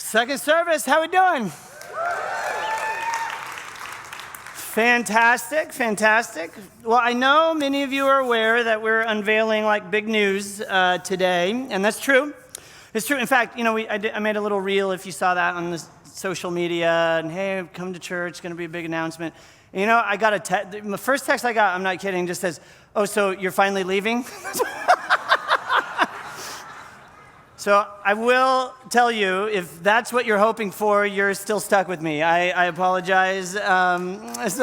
Second service, how we doing? Fantastic, fantastic. Well, I know many of you are aware that we're unveiling like big news today, and that's true. It's true. In fact, you know, I made a little reel if you saw that on the social media, and hey, come to church, it's going to be a big announcement. And, you know, I got the first text I got, I'm not kidding, just says, "Oh, so you're finally leaving?" So I will tell you, if that's what you're hoping for, you're still stuck with me. I apologize. Thanks.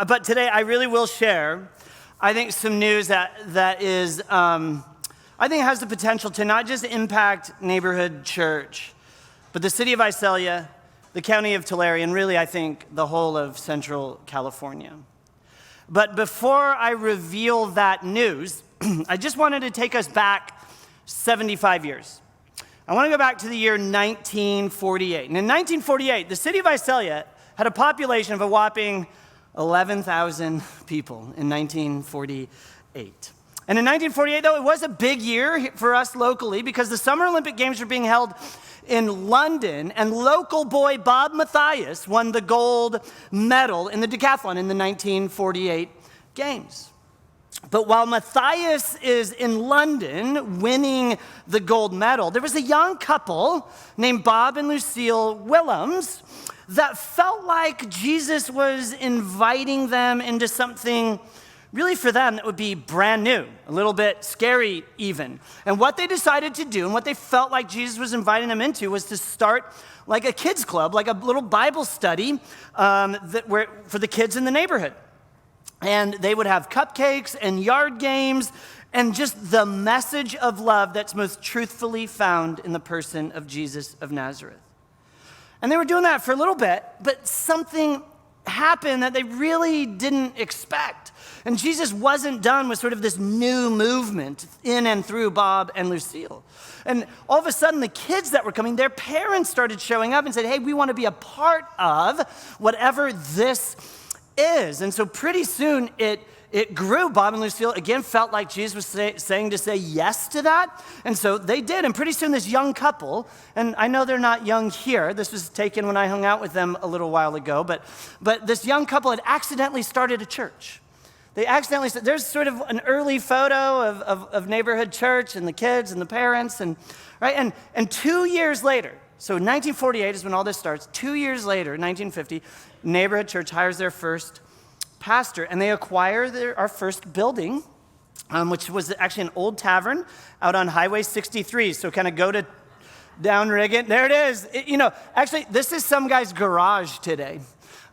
But today I really will share, I think, some news that is, I think has the potential to not just impact Neighborhood Church, but the city of Visalia, the county of Tulare, and really, I think, the whole of Central California. But before I reveal that news, I just wanted to take us back 75 years. I want to go back to the year 1948. And in 1948, the city of Visalia had a population of a whopping 11,000 people in 1948. And in 1948, though, it was a big year for us locally because the Summer Olympic Games were being held in London, and local boy Bob Mathias won the gold medal in the decathlon in the 1948 Games. But while Mathias is in London winning the gold medal, there was a young couple named Bob and Lucille Willems that felt like Jesus was inviting them into something really for them that would be brand new, a little bit scary even. And what they decided to do and what they felt like Jesus was inviting them into was to start like a kids club, like a little Bible study for the kids in the neighborhood. And they would have cupcakes and yard games and just the message of love that's most truthfully found in the person of Jesus of Nazareth. And they were doing that for a little bit, but something happened that they really didn't expect. And Jesus wasn't done with sort of this new movement in and through Bob and Lucille. And all of a sudden, the kids that were coming, their parents started showing up and said, "Hey, we want to be a part of whatever this is." And so pretty soon, it grew. Bob and Lucille, again, felt like Jesus was saying to say yes to that. And so they did. And pretty soon, this young couple, and I know they're not young here. This was taken when I hung out with them a little while ago. But this young couple had accidentally started a church. There's sort of an early photo of Neighborhood Church and the kids and the parents. And 2 years later, so 1948 is when all this starts. 2 years later, 1950, Neighborhood Church hires their first pastor, and they acquire our first building, which was actually an old tavern out on Highway 63. So kind of go to down Riggin. There it is. Actually, this is some guy's garage today.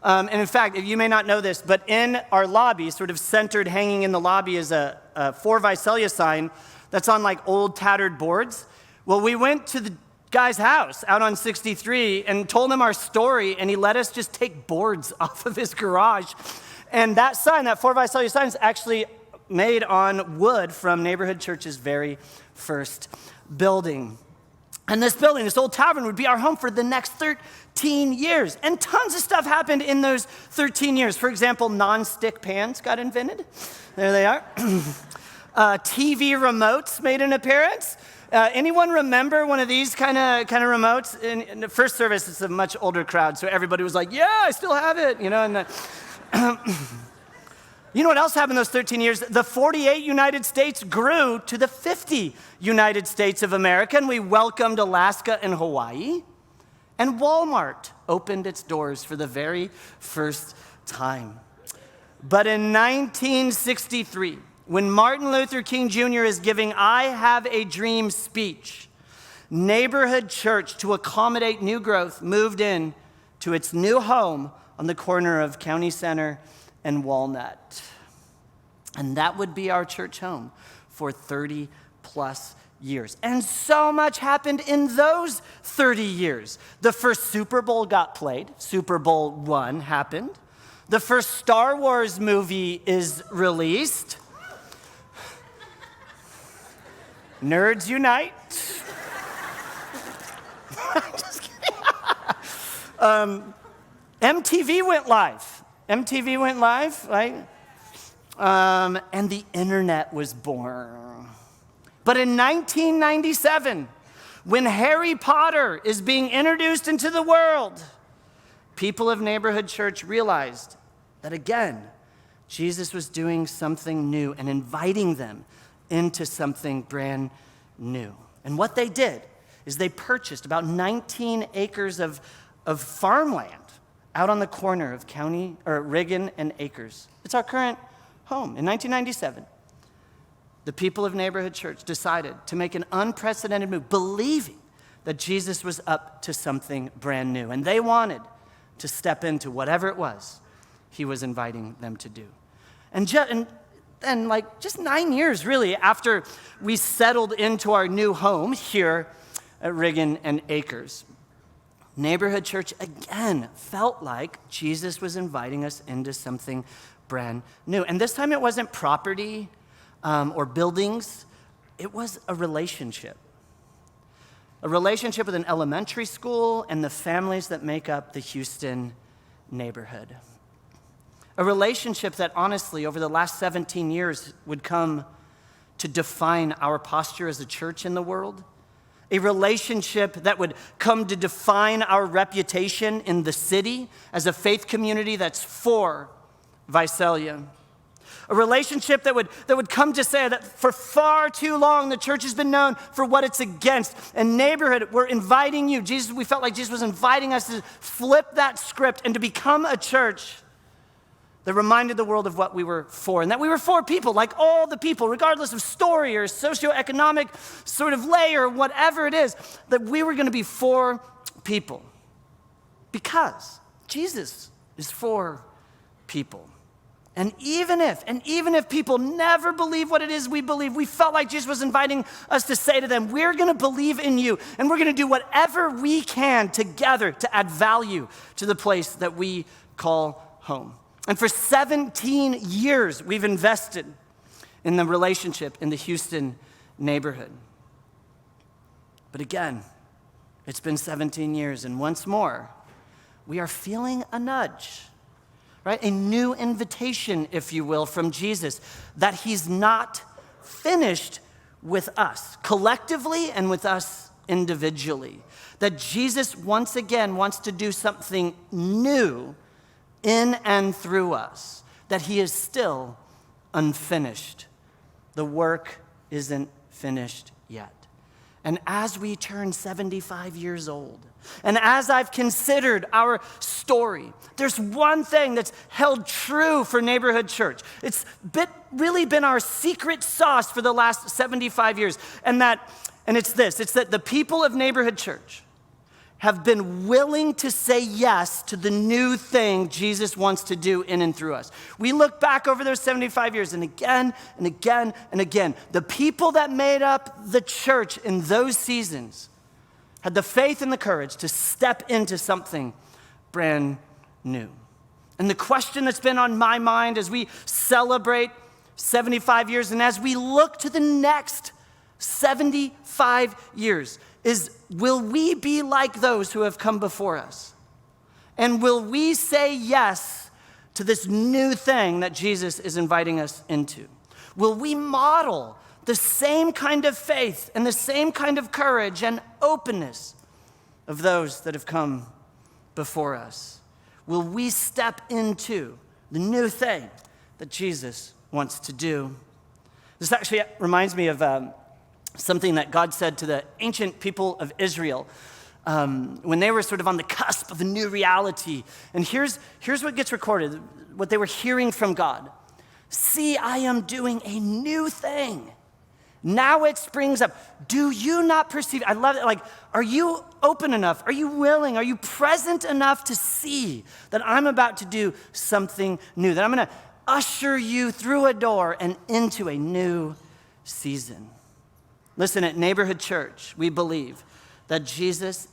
And in fact, you may not know this, but in our lobby, sort of centered, hanging in the lobby, is a For Visalia sign that's on like old tattered boards. Well, we went to the guy's house out on 63 and told him our story, and he let us just take boards off of his garage. And that sign, that For Visalia sign, is actually made on wood from Neighborhood Church's very first building. And this building, this old tavern, would be our home for the next 13 years. And tons of stuff happened in those 13 years. For example, non-stick pans got invented. There they are. TV remotes made an appearance. Anyone remember one of these kind of remotes? In the first service, it's a much older crowd, so everybody was like, "Yeah, I still have it," And you know what else happened in those 13 years? The 48 United States grew to the 50 United States of America, and we welcomed Alaska and Hawaii. And Walmart opened its doors for the very first time. But in 1963, when Martin Luther King Jr. is giving "I Have a Dream" speech, Neighborhood Church, to accommodate new growth, moved in to its new home on the corner of County Center and Walnut. And that would be our church home for 30 plus years. And so much happened in those 30 years. The first Super Bowl got played. Super Bowl I happened. The first Star Wars movie is released. Nerds unite. Just kidding. MTV went live. Right? And the internet was born. But in 1997, when Harry Potter is being introduced into the world, people of Neighborhood Church realized that again, Jesus was doing something new and inviting them into something brand new. And what they did is they purchased about 19 acres of farmland out on the corner of Riggin and Acres. It's our current home. In 1997, the people of Neighborhood Church decided to make an unprecedented move, believing that Jesus was up to something brand new. And they wanted to step into whatever it was he was inviting them to do. And just 9 years, really, after we settled into our new home here at Riggin and Acres, Neighborhood Church again felt like Jesus was inviting us into something brand new. And this time it wasn't property or buildings, it was a relationship. A relationship with an elementary school and the families that make up the Houston neighborhood. A relationship that honestly, over the last 17 years, would come to define our posture as a church in the world. A relationship that would come to define our reputation in the city as a faith community that's for Visalia. A relationship that would come to say that for far too long, the church has been known for what it's against. And Neighborhood, we're inviting you. We felt like Jesus was inviting us to flip that script and to become a church that reminded the world of what we were for, and that we were for people, like all the people, regardless of story or socioeconomic sort of layer, or whatever it is, that we were going to be for people. Because Jesus is for people. And even if people never believe what it is we believe, we felt like Jesus was inviting us to say to them, we're going to believe in you, and we're going to do whatever we can together to add value to the place that we call home. And for 17 years, we've invested in the relationship in the Houston neighborhood. But again, it's been 17 years, and once more, we are feeling a nudge. Right? A new invitation, if you will, from Jesus, that he's not finished with us collectively and with us individually. That Jesus once again wants to do something new in and through us. That he is still unfinished. The work isn't finished yet. And as we turn 75 years old, and as I've considered our story, there's one thing that's held true for Neighborhood Church. It's really been our secret sauce for the last 75 years. And it's that the people of Neighborhood Church have been willing to say yes to the new thing Jesus wants to do in and through us. We look back over those 75 years, and again and again and again, the people that made up the church in those seasons had the faith and the courage to step into something brand new. And the question that's been on my mind as we celebrate 75 years and as we look to the next 75 years is, will we be like those who have come before us? And will we say yes to this new thing that Jesus is inviting us into? Will we model the same kind of faith and the same kind of courage and openness of those that have come before us? Will we step into the new thing that Jesus wants to do? This actually reminds me of something that God said to the ancient people of Israel when they were sort of on the cusp of a new reality. And here's what gets recorded, what they were hearing from God. See, I am doing a new thing. Now it springs up. Do you not perceive? I love it. Like, are you open enough? Are you willing? Are you present enough to see that I'm about to do something new? That I'm going to usher you through a door and into a new season. Listen, at Neighborhood Church, we believe that Jesus,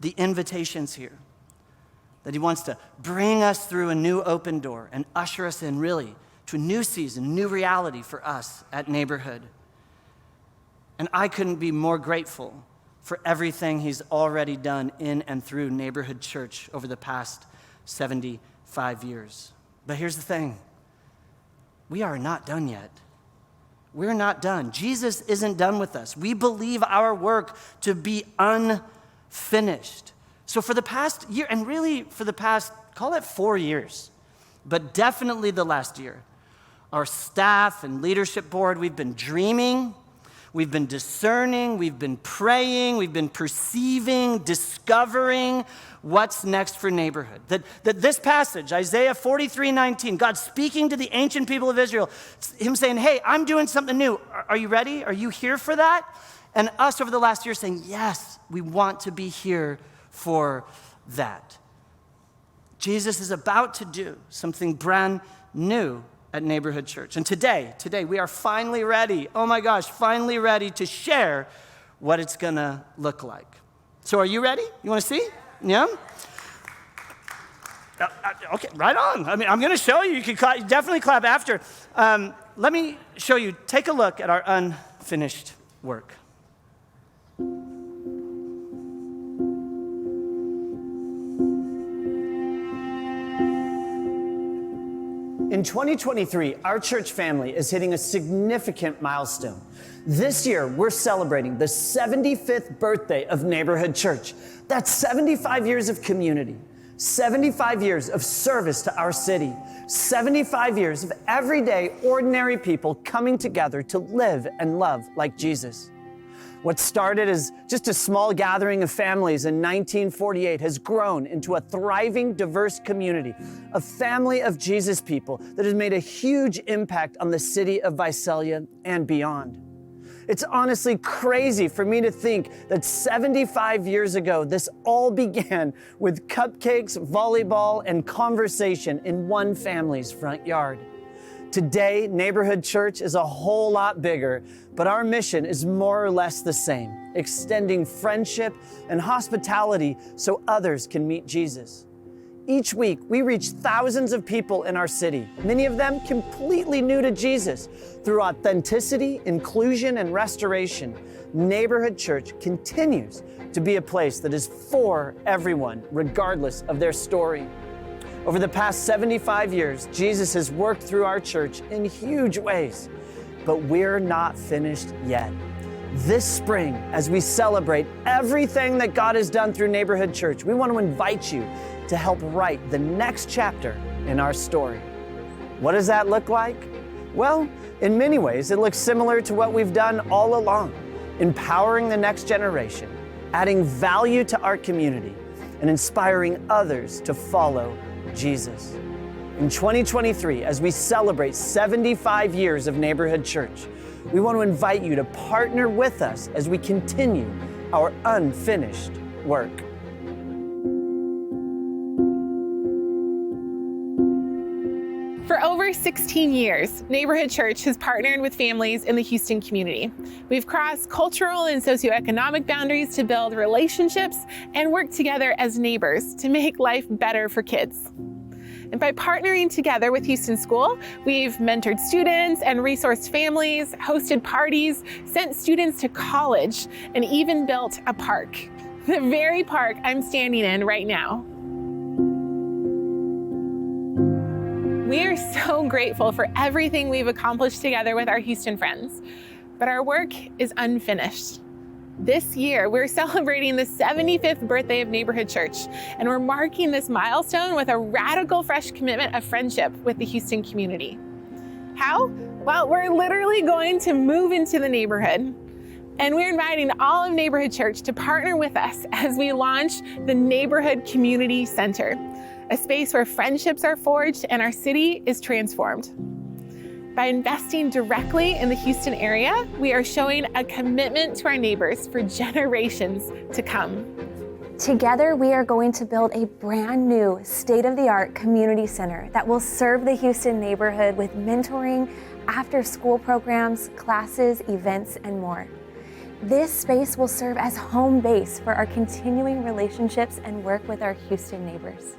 the invitation's here. That he wants to bring us through a new open door and usher us in really to a new season, new reality for us at Neighborhood. And I couldn't be more grateful for everything he's already done in and through Neighborhood Church over the past 75 years. But here's the thing. We are not done yet. we're not done. Jesus isn't done with us. We believe our work to be unfinished. So for the past year, and really for the past, call it 4 years, but definitely the last year, our staff and leadership board, we've been dreaming, we've been discerning, we've been praying, we've been perceiving, discovering what's next for Neighborhood. That this passage, Isaiah 43:19, God speaking to the ancient people of Israel, him saying, hey, I'm doing something new. Are you ready? Are you here for that? And us over the last year saying, yes, we want to be here for that. Jesus is about to do something brand new at Neighborhood Church. And today, we are finally ready, oh my gosh, finally ready to share what it's gonna look like. So are you ready? You wanna see? Yeah? Okay, right on. I mean, I'm gonna show you. You can definitely clap after. Let me show you. Take a look at our unfinished work. In 2023, our church family is hitting a significant milestone. This year, we're celebrating the 75th birthday of Neighborhood Church. That's 75 years of community, 75 years of service to our city, 75 years of everyday, ordinary people coming together to live and love like Jesus. What started as just a small gathering of families in 1948 has grown into a thriving, diverse community, a family of Jesus people that has made a huge impact on the city of Visalia and beyond. It's honestly crazy for me to think that 75 years ago, this all began with cupcakes, volleyball, and conversation in one family's front yard. Today, Neighborhood Church is a whole lot bigger, but our mission is more or less the same, extending friendship and hospitality so others can meet Jesus. Each week, we reach thousands of people in our city, many of them completely new to Jesus. Through authenticity, inclusion, and restoration, Neighborhood Church continues to be a place that is for everyone, regardless of their story. Over the past 75 years, Jesus has worked through our church in huge ways, but we're not finished yet. This spring, as we celebrate everything that God has done through Neighborhood Church, we want to invite you to help write the next chapter in our story. What does that look like? Well, in many ways, it looks similar to what we've done all along, empowering the next generation, adding value to our community, and inspiring others to follow Jesus. In 2023, as we celebrate 75 years of Neighborhood Church, we want to invite you to partner with us as we continue our unfinished work. For over 16 years, Neighborhood Church has partnered with families in the Houston community. We've crossed cultural and socioeconomic boundaries to build relationships and work together as neighbors to make life better for kids. And by partnering together with Houston School, we've mentored students and resourced families, hosted parties, sent students to college, and even built a park. The very park I'm standing in right now. We are so grateful for everything we've accomplished together with our Houston friends, but our work is unfinished. This year, we're celebrating the 75th birthday of Neighborhood Church, and we're marking this milestone with a radical fresh commitment of friendship with the Houston community. How? Well, we're literally going to move into the neighborhood, and we're inviting all of Neighborhood Church to partner with us as we launch the Neighborhood Community Center, a space where friendships are forged and our city is transformed. By investing directly in the Houston area, we are showing a commitment to our neighbors for generations to come. Together, we are going to build a brand new state-of-the-art community center that will serve the Houston neighborhood with mentoring, after-school programs, classes, events, and more. This space will serve as home base for our continuing relationships and work with our Houston neighbors.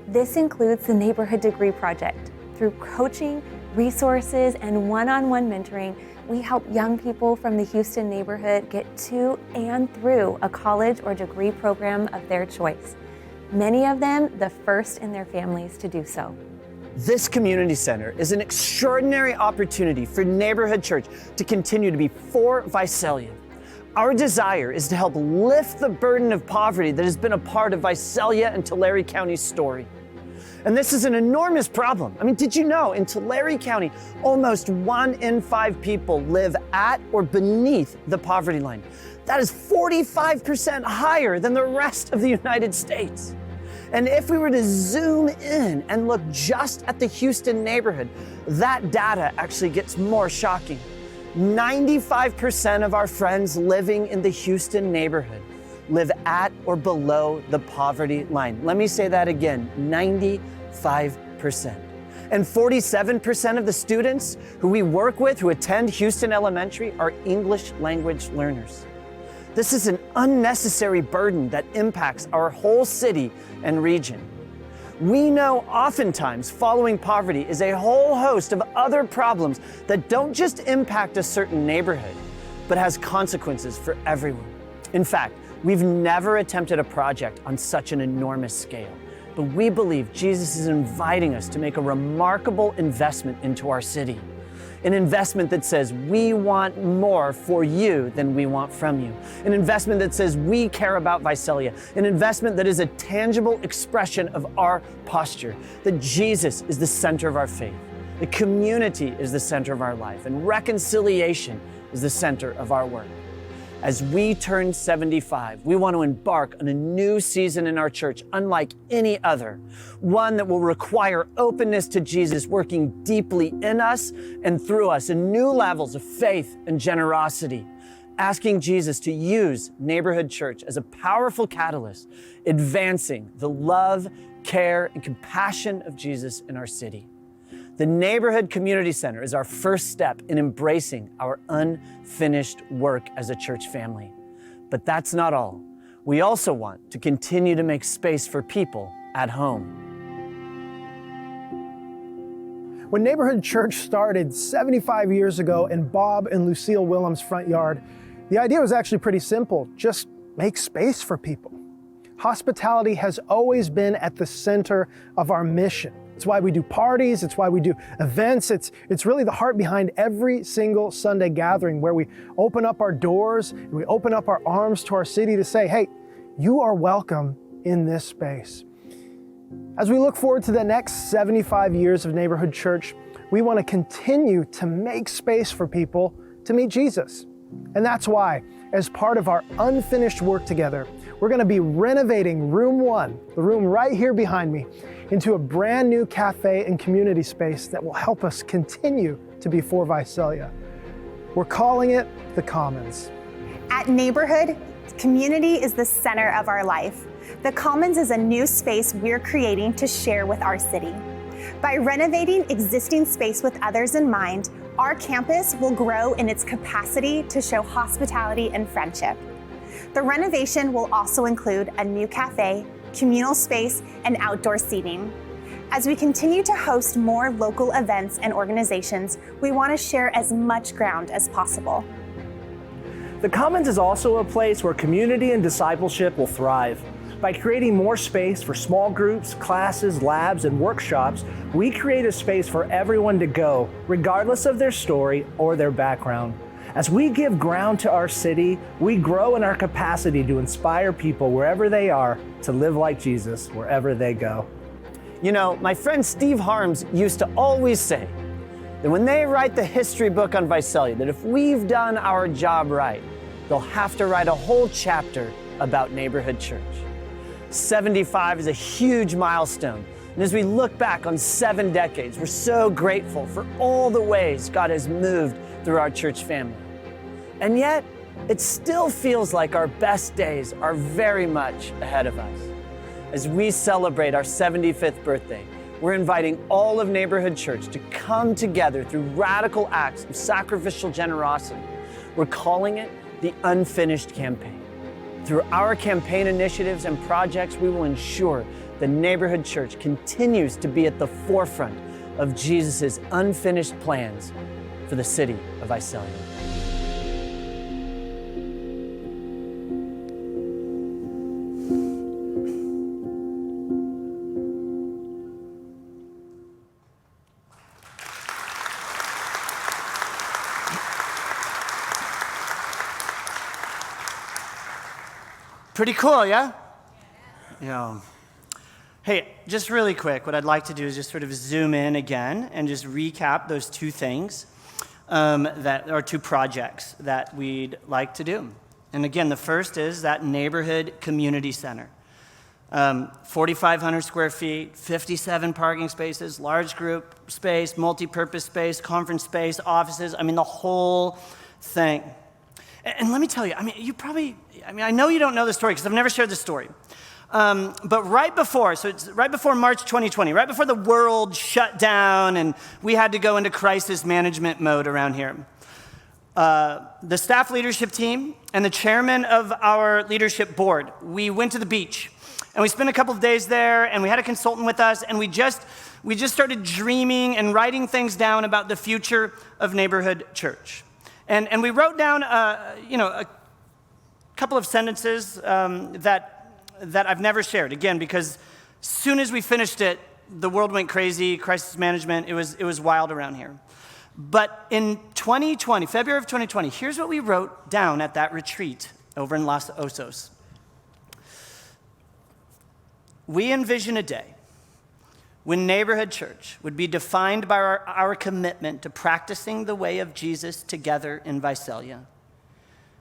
This includes the Neighborhood Degree Project. Through coaching, resources, and one-on-one mentoring, we help young people from the Houston neighborhood get to and through a college or degree program of their choice. Many of them the first in their families to do so. This community center is an extraordinary opportunity for Neighborhood Church to continue to be for Visalia. Our desire is to help lift the burden of poverty that has been a part of Visalia and Tulare County's story. And this is an enormous problem. I mean, did you know in Tulare County, almost 1 in 5 people live at or beneath the poverty line? That is 45% higher than the rest of the United States. And if we were to zoom in and look just at the Houston neighborhood, that data actually gets more shocking. 95% of our friends living in the Houston neighborhood live at or below the poverty line. Let me say that again, 95%. And 47% of the students who we work with who attend Houston Elementary are English language learners. This is an unnecessary burden that impacts our whole city and region. We know oftentimes following poverty is a whole host of other problems that don't just impact a certain neighborhood, but has consequences for everyone. In fact, we've never attempted a project on such an enormous scale, but we believe Jesus is inviting us to make a remarkable investment into our city. An investment that says we want more for you than we want from you. An investment that says we care about Visalia. An investment that is a tangible expression of our posture, that Jesus is the center of our faith, the community is the center of our life, and reconciliation is the center of our work. As we turn 75, we want to embark on a new season in our church unlike any other, one that will require openness to Jesus working deeply in us and through us in new levels of faith and generosity, asking Jesus to use Neighborhood Church as a powerful catalyst, advancing the love, care, and compassion of Jesus in our city. The Neighborhood Community Center is our first step in embracing our unfinished work as a church family. But that's not all. We also want to continue to make space for people at home. When Neighborhood Church started 75 years ago in Bob and Lucille Willems' front yard, the idea was actually pretty simple. Just make space for people. Hospitality has always been at the center of our mission. It's why we do parties, it's why we do events, it's really the heart behind every single Sunday gathering where we open up our doors and we open up our arms to our city to say, hey, you are welcome in this space. As we look forward to the next 75 years of Neighborhood Church, we want to continue to make space for people to meet Jesus. And that's why, as part of our unfinished work together, we're going to be renovating Room 1, the room right here behind me, into a brand new cafe and community space that will help us continue to be for Visalia. We're calling it The Commons. At Neighborhood, community is the center of our life. The Commons is a new space we're creating to share with our city. By renovating existing space with others in mind, our campus will grow in its capacity to show hospitality and friendship. The renovation will also include a new cafe, communal space, and outdoor seating. As we continue to host more local events and organizations, we want to share as much ground as possible. The Commons is also a place where community and discipleship will thrive. By creating more space for small groups, classes, labs, and workshops, we create a space for everyone to go, regardless of their story or their background. As we give ground to our city, we grow in our capacity to inspire people wherever they are to live like Jesus wherever they go. You know, my friend Steve Harms used to always say that when they write the history book on Visalia, that if we've done our job right, they'll have to write a whole chapter about Neighborhood Church. 75 is a huge milestone. And as we look back on 7 decades, we're so grateful for all the ways God has moved through our church family. And yet, it still feels like our best days are very much ahead of us. As we celebrate our 75th birthday, we're inviting all of Neighborhood Church to come together through radical acts of sacrificial generosity. We're calling it the Unfinished Campaign. Through our campaign initiatives and projects, we will ensure the Neighborhood Church continues to be at the forefront of Jesus' unfinished plans for the city of Visalia. Pretty cool, yeah? Yeah. Hey, just really quick, what I'd like to do is just sort of zoom in again and just recap those two things that are two projects that we'd like to do. And again, the first is that neighborhood community center. 4,500 square feet, 57 parking spaces, large group space, multi-purpose space, conference space, offices, the whole thing. And let me tell you, I know you don't know the story because I've never shared the story. But right before March 2020, right before the world shut down and we had to go into crisis management mode around here, the staff leadership team and the chairman of our leadership board, we went to the beach. And we spent a couple of days there, and we had a consultant with us, and we just started dreaming and writing things down about the future of Neighborhood Church. And we wrote down, a couple of sentences that I've never shared. Again, because as soon as we finished it, the world went crazy, crisis management, it was wild around here. But in 2020, February of 2020, here's what we wrote down at that retreat over in Los Osos. We envision a day when Neighborhood Church would be defined by our commitment to practicing the way of Jesus together in Visalia.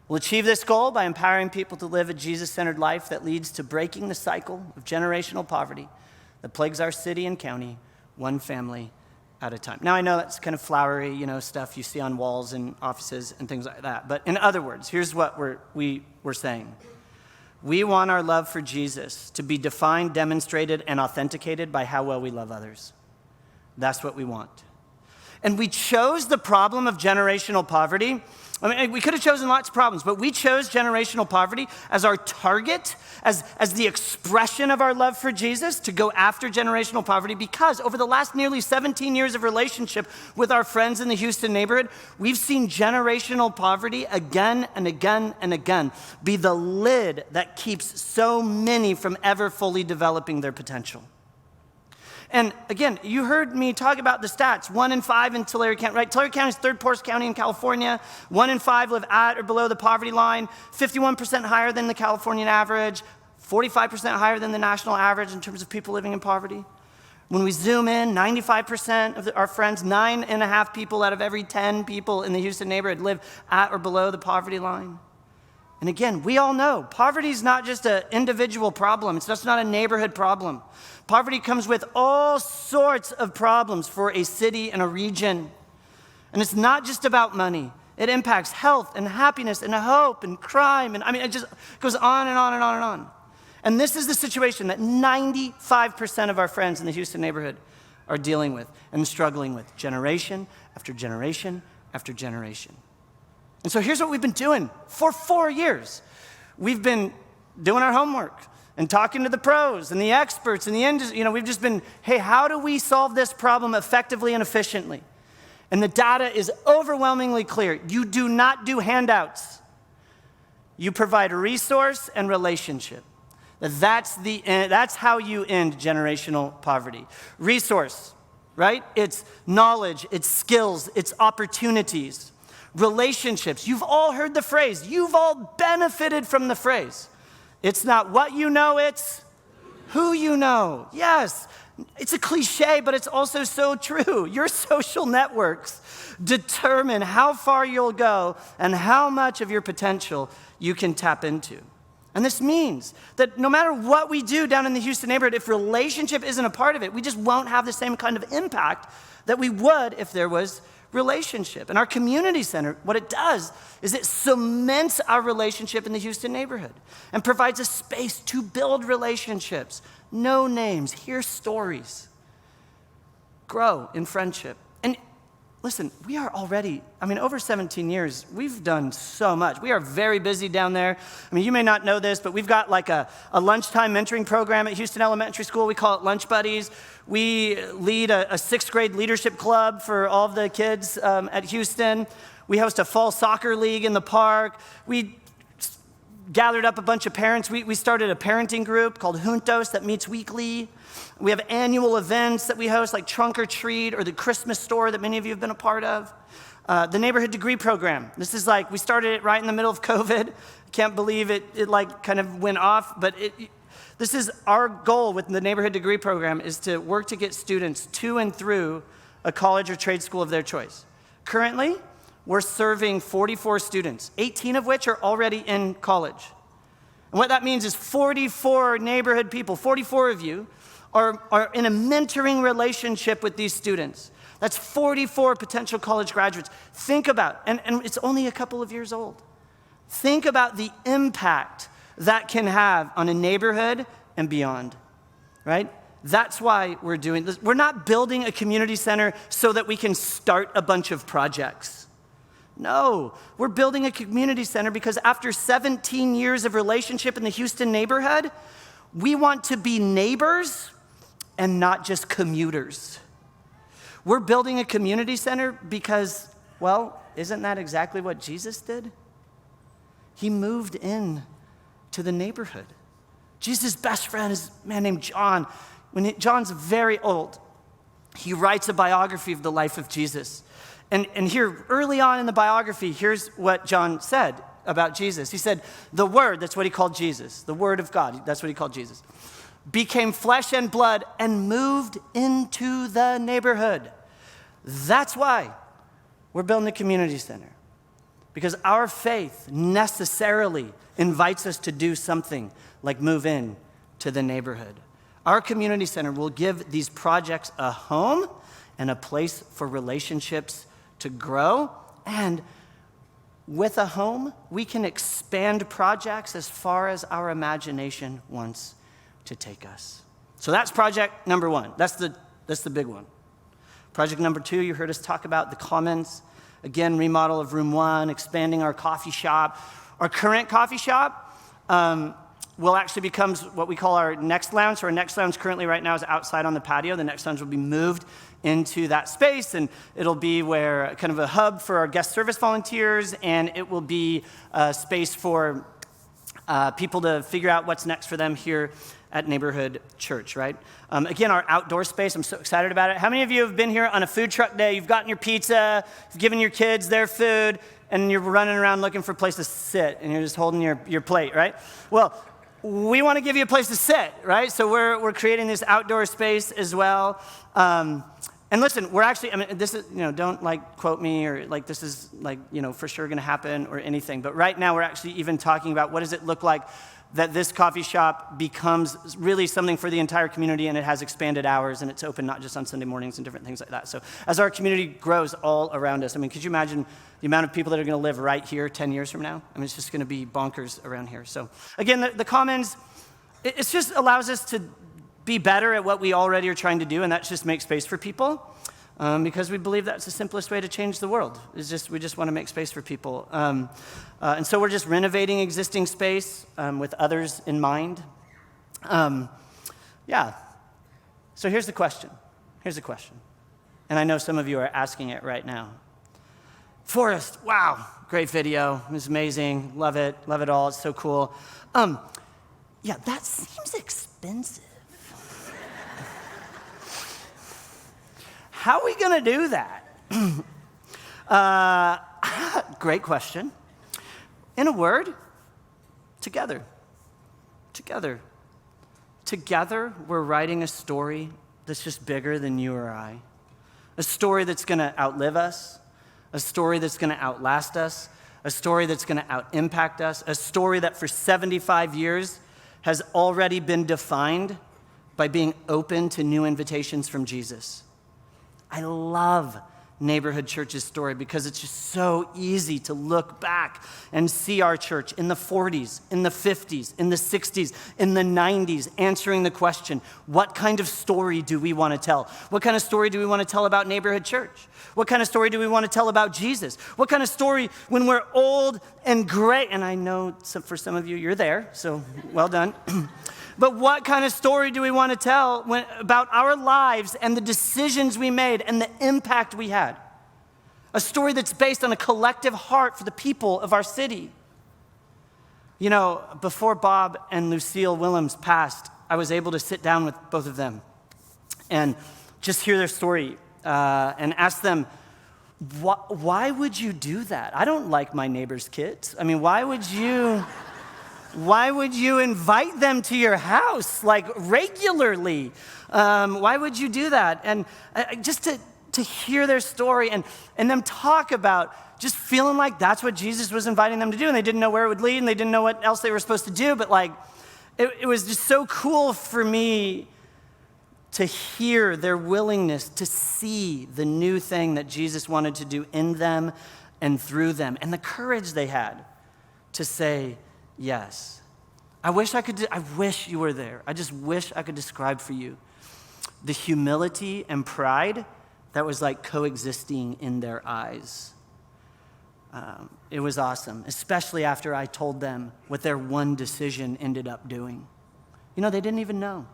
We'll achieve this goal by empowering people to live a Jesus-centered life that leads to breaking the cycle of generational poverty that plagues our city and county, one family at a time. Now, I know that's kind of flowery, stuff you see on walls and offices and things like that. But in other words, here's what we're saying. We want our love for Jesus to be defined, demonstrated, and authenticated by how well we love others. That's what we want. And we chose the problem of generational poverty. We could have chosen lots of problems, but we chose generational poverty as our target, as the expression of our love for Jesus to go after generational poverty because over the last nearly 17 years of relationship with our friends in the Houston neighborhood, we've seen generational poverty again and again and again be the lid that keeps so many from ever fully developing their potential. And again, you heard me talk about the stats. 1 in 5 in Tulare County, right? Tulare County is third poorest county in California. 1 in 5 live at or below the poverty line. 51% higher than the Californian average. 45% higher than the national average in terms of people living in poverty. When we zoom in, 95% of our friends, 9.5 people out of every 10 people in the Houston neighborhood live at or below the poverty line. And again, we all know poverty is not just an individual problem. It's just not a neighborhood problem. Poverty comes with all sorts of problems for a city and a region. And it's not just about money. It impacts health and happiness and hope and crime. And it just goes on and on and on and on. And this is the situation that 95% of our friends in the Houston neighborhood are dealing with and struggling with generation after generation after generation. And so here's what we've been doing for 4 years. We've been doing our homework and talking to the pros and the experts and the industry. We've just been, hey, how do we solve this problem effectively and efficiently? And the data is overwhelmingly clear. You do not do handouts. You provide resource and relationship. That's how you end generational poverty. Resource, right? It's knowledge, it's skills, it's opportunities. Relationships. You've all heard the phrase. You've all benefited from the phrase. It's not what you know, it's who you know. Yes, it's a cliche, but it's also so true. Your social networks determine how far you'll go and how much of your potential you can tap into. And this means that no matter what we do down in the Houston neighborhood, if relationship isn't a part of it, we just won't have the same kind of impact that we would if there was relationship. And our community center, what it does is it cements our relationship in the Houston neighborhood and provides a space to build relationships, know names, hear stories, grow in friendship. And listen, we are already, over 17 years, we've done so much. We are very busy down there. You may not know this, but we've got like a lunchtime mentoring program at Houston Elementary School. We call it Lunch Buddies. We lead a 6th grade leadership club for all of the kids at Houston. We host a fall soccer league in the park. We gathered up a bunch of parents. We started a parenting group called Juntos that meets weekly. We have annual events that we host like Trunk or Treat or the Christmas store that many of you have been a part of. The neighborhood degree program. This is we started it right in the middle of COVID. Can't believe it like kind of went off, but this is our goal with the Neighborhood Degree Program, is to work to get students to and through a college or trade school of their choice. Currently, we're serving 44 students, 18 of which are already in college. And what that means is 44 neighborhood people, 44 of you, are in a mentoring relationship with these students. That's 44 potential college graduates. Think about, and it's only a couple of years old. Think about the impact that can have on a neighborhood and beyond, right? That's why we're doing this. We're not building a community center so that we can start a bunch of projects. No, we're building a community center because after 17 years of relationship in the Houston neighborhood, we want to be neighbors and not just commuters. We're building a community center because, well, isn't that exactly what Jesus did? He moved in to the neighborhood. Jesus' best friend is a man named John. John's very old, he writes a biography of the life of Jesus. And here, early on in the biography, here's what John said about Jesus. He said, the Word, that's what he called Jesus, the Word of God, that's what he called Jesus, became flesh and blood and moved into the neighborhood. That's why we're building a community center. Because our faith necessarily invites us to do something like move in to the neighborhood. Our community center will give these projects a home and a place for relationships to grow. And with a home, we can expand projects as far as our imagination wants to take us. So that's project number one. That's the big one. Project number two, you heard us talk about the Commons. Again, remodel of room 1, expanding our coffee shop. Our current coffee shop will actually become what we call our next lounge. So our next lounge currently right now is outside on the patio. The next lounge will be moved into that space, and it'll be where kind of a hub for our guest service volunteers, and it will be a space for people to figure out what's next for them here at Neighborhood Church, right? Again, our outdoor space, I'm so excited about it. How many of you have been here on a food truck day? You've gotten your pizza, you've given your kids their food, and you're running around looking for a place to sit, and you're just holding your plate, right? Well, we want to give you a place to sit, right? So we're creating this outdoor space as well. And listen, we're actually, I mean, this is, don't like quote me or like this is like, for sure going to happen or anything. But right now we're actually even talking about what does it look like that this coffee shop becomes really something for the entire community, and it has expanded hours, and it's open not just on Sunday mornings and different things like that. So as our community grows all around us, I mean, could you imagine the amount of people that are going to live right here 10 years from now? I mean, it's just going to be bonkers around here. So again, the Commons, it just allows us to be better at what we already are trying to do, and that's just make space for people. Because we believe that's the simplest way to change the world. We just want to make space for people. And so we're just renovating existing space with others in mind. Yeah. So here's the question. And I know some of you are asking it right now. Forrest, wow, great video. It was amazing. Love it all. It's so cool. Yeah, that seems expensive. How are we going to do that? Great question. In a word, together. Together, we're writing a story that's just bigger than you or I. A story that's going to outlive us. A story that's going to outlast us. A story that's going to out-impact us. A story that for 75 years has already been defined by being open to new invitations from Jesus. I love Neighborhood Church's story because it's just so easy to look back and see our church in the 40s, in the 50s, in the 60s, in the 90s, answering the question, what kind of story do we want to tell? What kind of story do we want to tell about Neighborhood Church? What kind of story do we want to tell about Jesus? What kind of story when we're old and gray? And I know for some of you, you're there, so well done. But what kind of story do we want to tell about our lives and the decisions we made and the impact we had? A story that's based on a collective heart for the people of our city. Before Bob and Lucille Willems passed, I was able to sit down with both of them and just hear their story and ask them, why would you do that? I don't like my neighbor's kids. I mean, why would you invite them to your house like regularly? Why would you do that? And just to hear their story and them talk about just feeling like that's what Jesus was inviting them to do, and they didn't know where it would lead, and they didn't know what else they were supposed to do, but like, it was just so cool for me to hear their willingness to see the new thing that Jesus wanted to do in them and through them, and the courage they had to say yes. I wish you were there. I just wish I could describe for you the humility and pride that was like coexisting in their eyes. It was awesome, especially after I told them what their one decision ended up doing. You know, they didn't even know.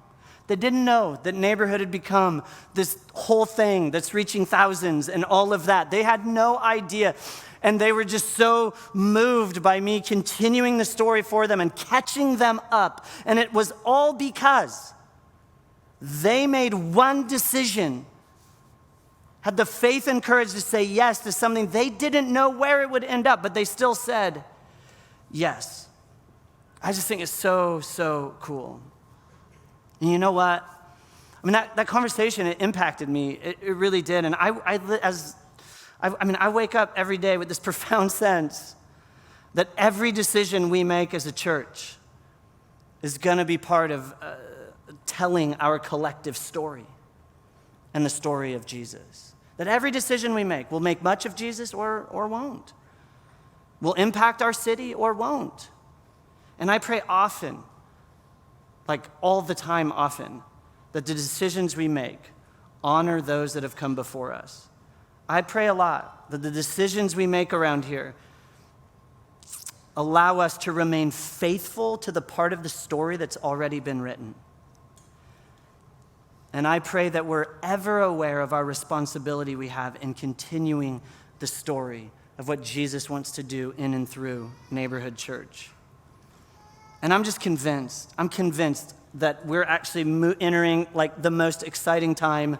They didn't know that Neighborhood had become this whole thing that's reaching thousands and all of that. They had no idea. And they were just so moved by me continuing the story for them and catching them up. And it was all because they made one decision, had the faith and courage to say yes to something they didn't know where it would end up, but they still said yes. I just think it's so, so cool. And you know what? I mean, that conversation, it impacted me. It really did. And I wake up every day with this profound sense that every decision we make as a church is going to be part of telling our collective story and the story of Jesus. That every decision we make will make much of Jesus or won't. Will impact our city or won't. And I pray often, like all the time often, that the decisions we make honor those that have come before us. I pray a lot that the decisions we make around here allow us to remain faithful to the part of the story that's already been written. And I pray that we're ever aware of our responsibility we have in continuing the story of what Jesus wants to do in and through Neighborhood Church. And I'm convinced that we're actually entering like the most exciting time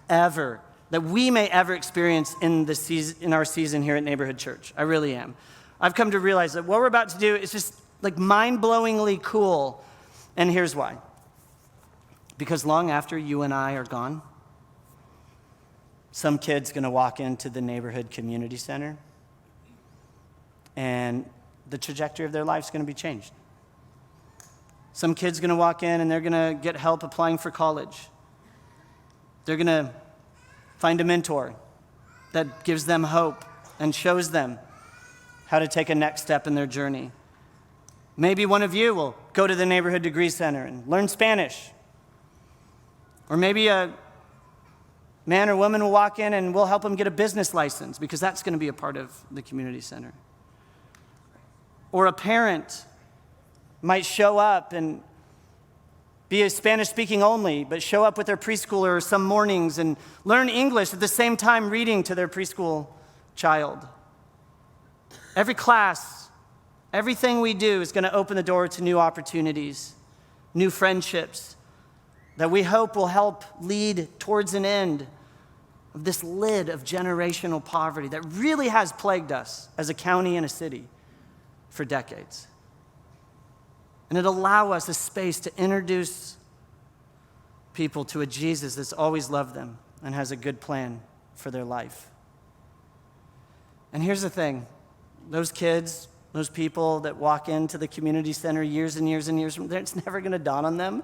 ever that we may ever experience in our season here at Neighborhood Church. I really am. I've come to realize that what we're about to do is just like mind-blowingly cool. And here's why. Because long after you and I are gone, some kid's gonna walk into the Neighborhood Community Center and the trajectory of their life's gonna be changed. Some kid's gonna walk in and they're gonna get help applying for college. They're gonna find a mentor that gives them hope and shows them how to take a next step in their journey. Maybe one of you will go to the Neighborhood Degree Center and learn Spanish. Or maybe a man or woman will walk in and we'll help them get a business license because that's gonna be a part of the community center. Or a parent might show up and be a Spanish-speaking only, but show up with their preschooler some mornings and learn English at the same time reading to their preschool child. Every class, everything we do is going to open the door to new opportunities, new friendships that we hope will help lead towards an end of this lid of generational poverty that really has plagued us as a county and a city for decades. And it'll allow us a space to introduce people to a Jesus that's always loved them and has a good plan for their life. And here's the thing. Those kids, those people that walk into the community center years and years and years from there, it's never going to dawn on them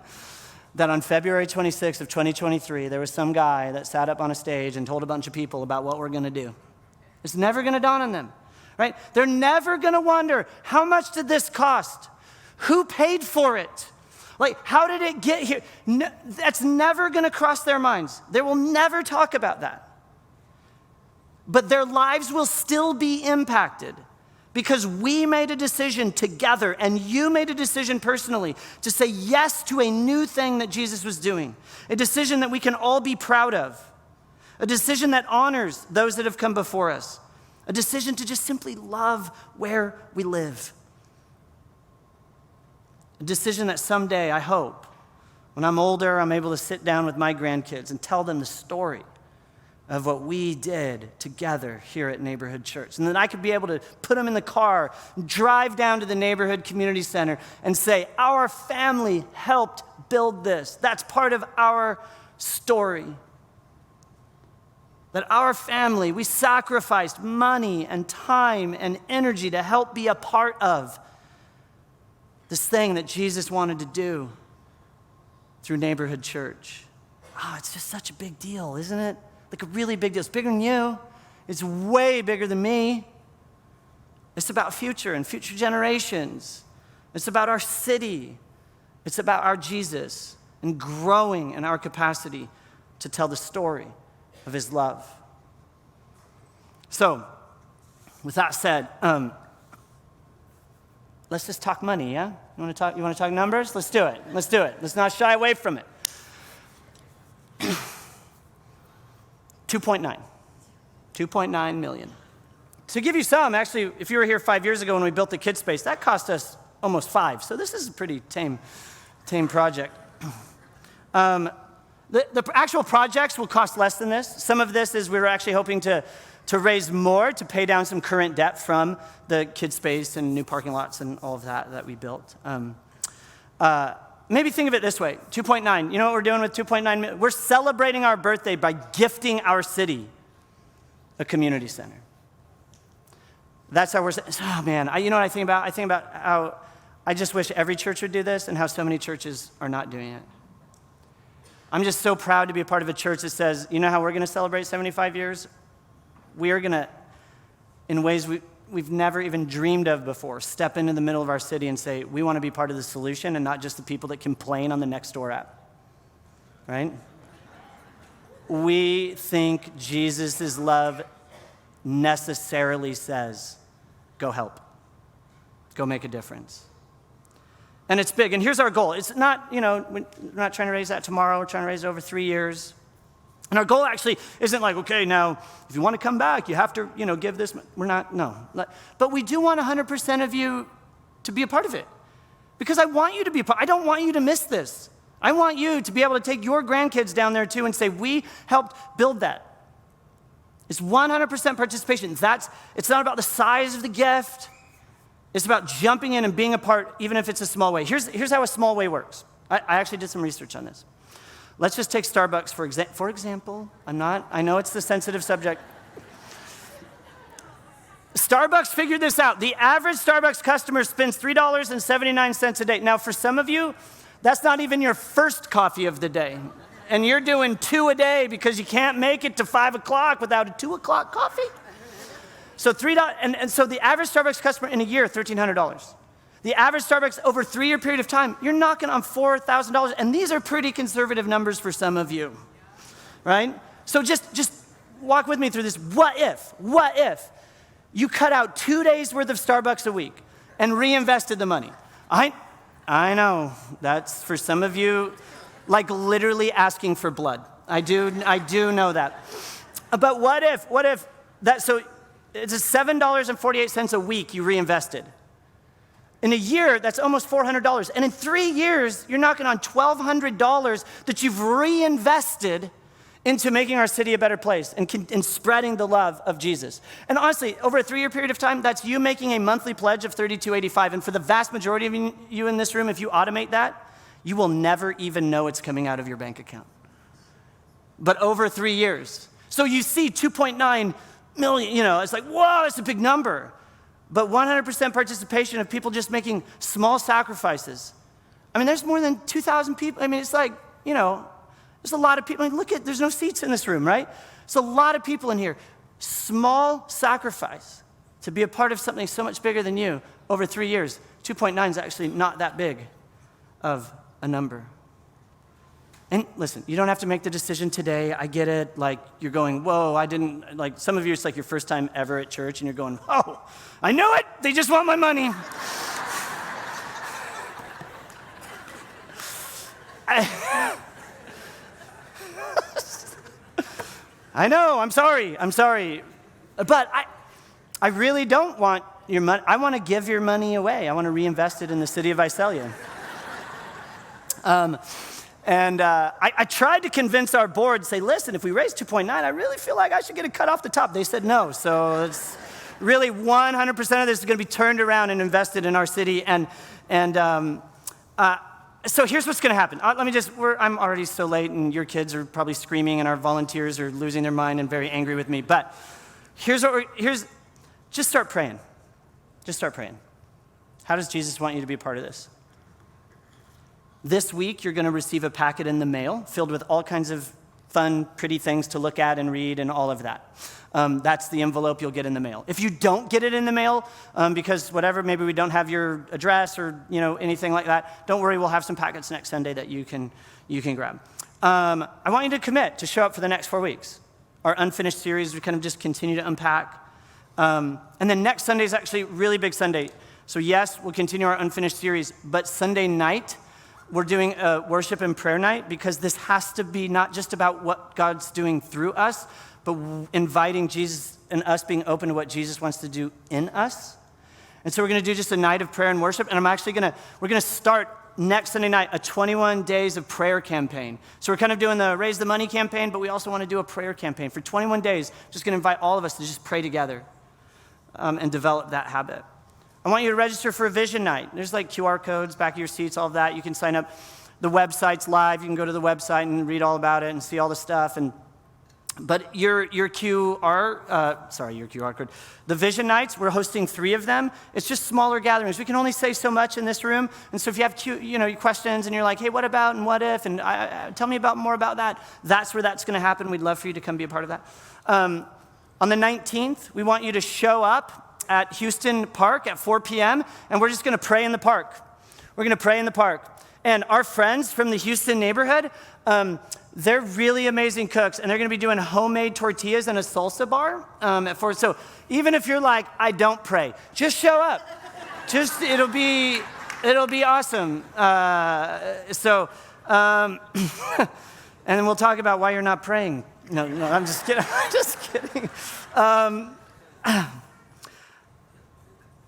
that on February 26th of 2023, there was some guy that sat up on a stage and told a bunch of people about what we're going to do. It's never going to dawn on them, right? They're never going to wonder, how much did this cost? Who paid for it? Like, how did it get here? No, that's never going to cross their minds. They will never talk about that. But their lives will still be impacted because we made a decision together and you made a decision personally to say yes to a new thing that Jesus was doing, a decision that we can all be proud of, a decision that honors those that have come before us, a decision to just simply love where we live. A decision that someday, I hope, when I'm older, I'm able to sit down with my grandkids and tell them the story of what we did together here at Neighborhood Church. And then I could be able to put them in the car, drive down to the Neighborhood Community Center and say, our family helped build this. That's part of our story. That our family, we sacrificed money and time and energy to help be a part of this thing that Jesus wanted to do through Neighborhood Church. Oh, it's just such a big deal, isn't it? Like a really big deal. It's bigger than you. It's way bigger than me. It's about future and future generations. It's about our city. It's about our Jesus and growing in our capacity to tell the story of his love. So, with that said, let's just talk money, yeah? You want to talk numbers? Let's do it. Let's not shy away from it. 2.9 million. To give you some, actually, if you were here 5 years ago when we built the Kids Space, that cost us almost 5. So this is a pretty tame project. The actual projects will cost less than this. Some of this is we were actually hoping to raise more to pay down some current debt from the Kids Space and new parking lots and all of that we built. Maybe think of it this way, 2.9. You know what we're doing with 2.9 million? We're celebrating our birthday by gifting our city a community center. That's how we're, oh man, you know what I think about? I think about how I just wish every church would do this and how so many churches are not doing it. I'm just so proud to be a part of a church that says, you know how we're gonna celebrate 75 years? We are gonna, in ways we've never even dreamed of before, step into the middle of our city and say, we wanna be part of the solution and not just the people that complain on the Nextdoor app, right? We think Jesus' love necessarily says, go help, go make a difference. And it's big, and here's our goal. It's not, we're not trying to raise that tomorrow, we're trying to raise it over 3 years. And our goal actually isn't like, okay, now, if you want to come back, you have to, give this. We're not, no. But we do want 100% of you to be a part of it. Because I want you to be a part. I don't want you to miss this. I want you to be able to take your grandkids down there too and say, we helped build that. It's 100% participation. It's not about the size of the gift. It's about jumping in and being a part, even if it's a small way. Here's how a small way works. I actually did some research on this. Let's just take Starbucks for example. I know it's the sensitive subject. Starbucks figured this out. The average Starbucks customer spends $3.79 a day. Now, for some of you, that's not even your first coffee of the day. And you're doing 2 a day because you can't make it to 5 o'clock without a 2 o'clock coffee. So and so the average Starbucks customer in a year, $1,300. The average Starbucks over a 3-year period of time, you're knocking on $4,000. And these are pretty conservative numbers for some of you, right? So just walk with me through this. What if you cut out 2 days worth of Starbucks a week and reinvested the money? I know, that's for some of you, like literally asking for blood. I do know that. But what if that, so it's $7.48 a week you reinvested. In a year, that's almost $400. And in 3 years, you're knocking on $1,200 that you've reinvested into making our city a better place and spreading the love of Jesus. And honestly, over a 3-year period of time, that's you making a monthly pledge of $32.85. And for the vast majority of you in this room, if you automate that, you will never even know it's coming out of your bank account. But over 3 years. So you see 2.9 million, it's like, whoa, that's a big number. But 100% participation of people just making small sacrifices. I mean, there's more than 2,000 people. I mean, it's like, there's a lot of people. I mean, there's no seats in this room, right? There's a lot of people in here. Small sacrifice to be a part of something so much bigger than you over 3 years. 2.9 is actually not that big of a number. And listen, you don't have to make the decision today. I get it. Like, you're going, whoa, like, some of you, it's like your first time ever at church, and you're going, oh, I know it. They just want my money. I know, I'm sorry. But I really don't want your money. I want to give your money away. I want to reinvest it in the city of Visalia. And I tried to convince our board, say, listen, if we raise 2.9, I really feel like I should get a cut off the top. They said no. So it's really 100% of this is going to be turned around and invested in our city. So here's what's going to happen. I'm already so late, and your kids are probably screaming, and our volunteers are losing their mind and very angry with me. But just start praying. Just start praying. How does Jesus want you to be a part of this? This week, you're going to receive a packet in the mail filled with all kinds of fun, pretty things to look at and read and all of that. That's the envelope you'll get in the mail. If you don't get it in the mail, because whatever, maybe we don't have your address or anything like that, don't worry, we'll have some packets next Sunday that you can grab. I want you to commit to show up for the next 4 weeks. Our Unfinished series, we kind of just continue to unpack. And then next Sunday is actually a really big Sunday. So yes, we'll continue our Unfinished series, but Sunday night, we're doing a worship and prayer night, because this has to be not just about what God's doing through us, but inviting Jesus and us being open to what Jesus wants to do in us. And so we're going to do just a night of prayer and worship, and we're going to start next Sunday night a 21 days of prayer campaign. So we're kind of doing the Raise the Money campaign, but we also want to do a prayer campaign for 21 days. Just going to invite all of us to just pray together and develop that habit. I want you to register for a vision night. There's like QR codes, back of your seats, all of that. You can sign up. The website's live. You can go to the website and read all about it and see all the stuff. But your QR code. The vision nights, we're hosting 3 of them. It's just smaller gatherings. We can only say so much in this room. And so if you have questions and you're like, hey, what about and what if? And tell me more about that. That's where that's going to happen. We'd love for you to come be a part of that. On the 19th, we want you to show up at Houston Park at 4 p.m., and we're just going to pray in the park. We're going to pray in the park. And our friends from the Houston neighborhood, they're really amazing cooks, and they're going to be doing homemade tortillas and a salsa bar at 4. So even if you're like, I don't pray, just show up. It'll be awesome. And then we'll talk about why you're not praying. No, I'm just kidding. I'm just kidding.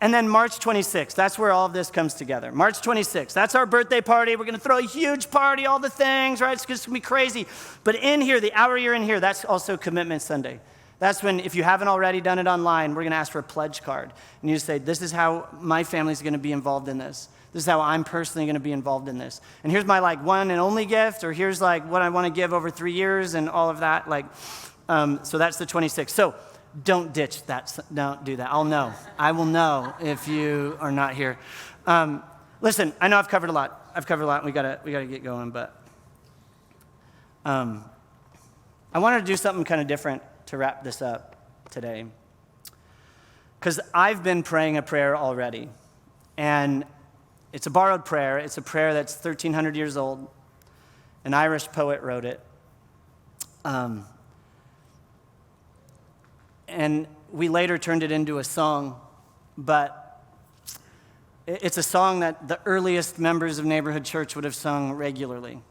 And then March 26th, that's where all of this comes together. March 26th, that's our birthday party. We're going to throw a huge party, all the things, right? It's just going to be crazy. But in here, the hour you're in here, that's also Commitment Sunday. That's when, if you haven't already done it online, we're going to ask for a pledge card. And you just say, this is how my family's going to be involved in this. This is how I'm personally going to be involved in this. And here's my one and only gift, or here's what I want to give over 3 years and all of that. So that's the 26th. So don't ditch that. Don't do that. I'll know. I will know if you are not here. Listen, I know I've covered a lot. And we gotta get going. But I wanted to do something kind of different to wrap this up today, because I've been praying a prayer already, and it's a borrowed prayer. It's a prayer that's 1,300 years old. An Irish poet wrote it. And we later turned it into a song, but it's a song that the earliest members of Neighborhood Church would have sung regularly.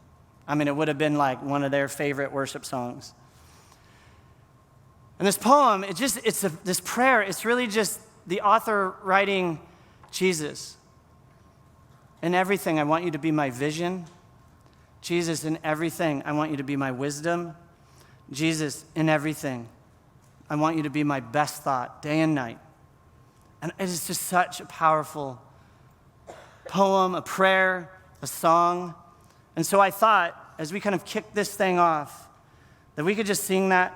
I mean, it would have been one of their favorite worship songs. And this poem, this prayer, it's really just the author writing, Jesus, in everything, I want you to be my vision. Jesus, in everything, I want you to be my wisdom. Jesus, in everything, I want you to be my best thought, day and night. And it is just such a powerful poem, a prayer, a song. And so I thought, as we kind of kick this thing off, that we could just sing that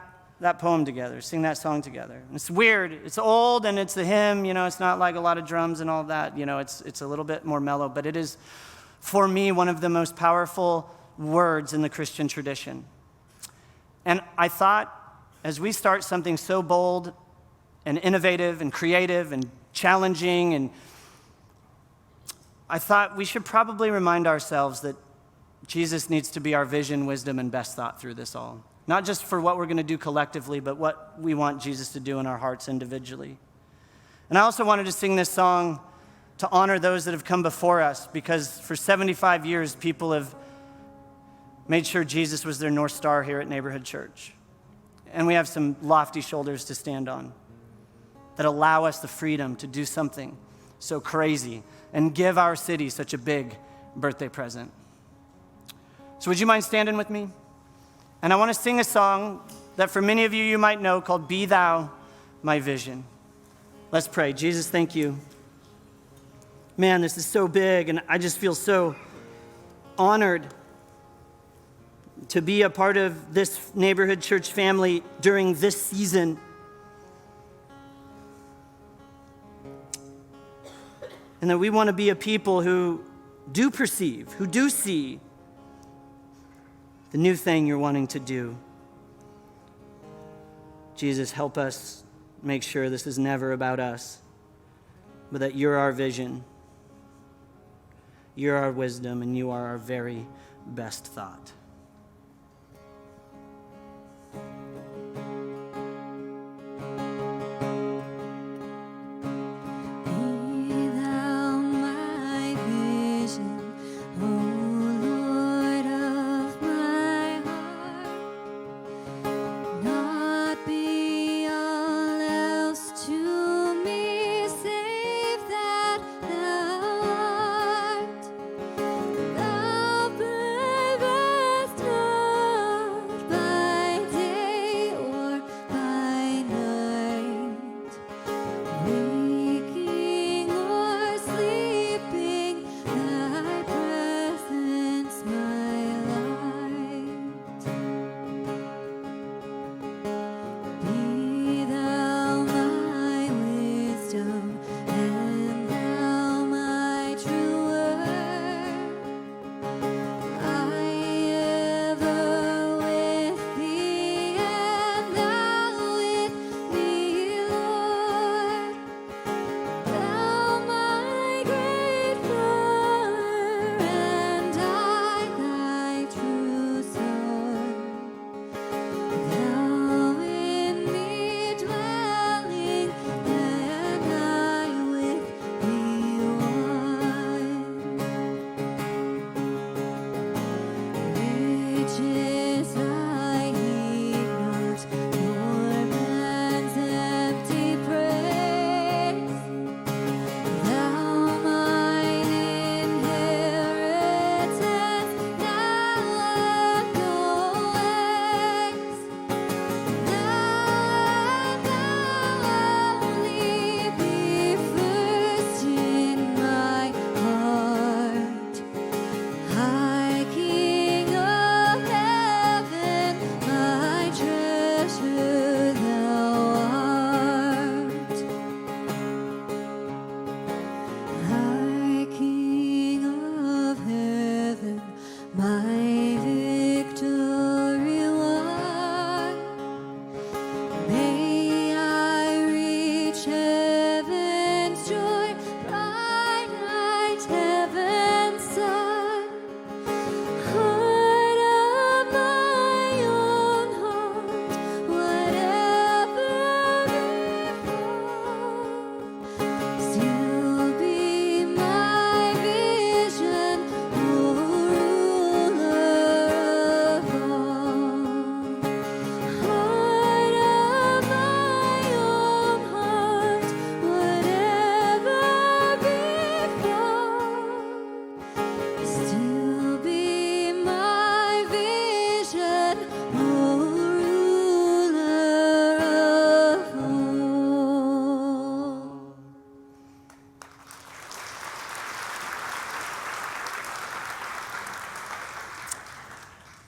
poem together, sing that song together. And it's weird. It's old, and it's a hymn. It's not like a lot of drums and all that. It's a little bit more mellow. But it is, for me, one of the most powerful words in the Christian tradition. And I thought, as we start something so bold and innovative and creative and challenging, and I thought we should probably remind ourselves that Jesus needs to be our vision, wisdom, and best thought through this all. Not just for what we're going to do collectively, but what we want Jesus to do in our hearts individually. And I also wanted to sing this song to honor those that have come before us, because for 75 years, people have made sure Jesus was their North Star here at Neighborhood Church. And we have some lofty shoulders to stand on that allow us the freedom to do something so crazy and give our city such a big birthday present. So would you mind standing with me? And I want to sing a song that for many of you, you might know called Be Thou My Vision. Let's pray. Jesus, thank you. Man, this is so big, and I just feel so honored to be a part of this neighborhood church family during this season. And that we want to be a people who do perceive, who do see the new thing you're wanting to do. Jesus, help us make sure this is never about us, but that you're our vision, you're our wisdom, and you are our very best thought.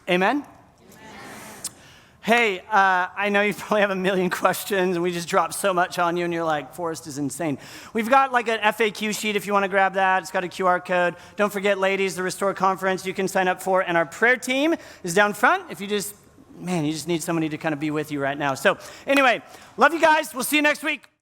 Amen? Hey, I know you probably have a million questions, and we just dropped so much on you, and you're like, Forrest is insane. We've got like an FAQ sheet if you want to grab that. It's got a QR code. Don't forget, ladies, the Restore Conference you can sign up for, and our prayer team is down front if you just need somebody to kind of be with you right now. So anyway, love you guys. We'll see you next week.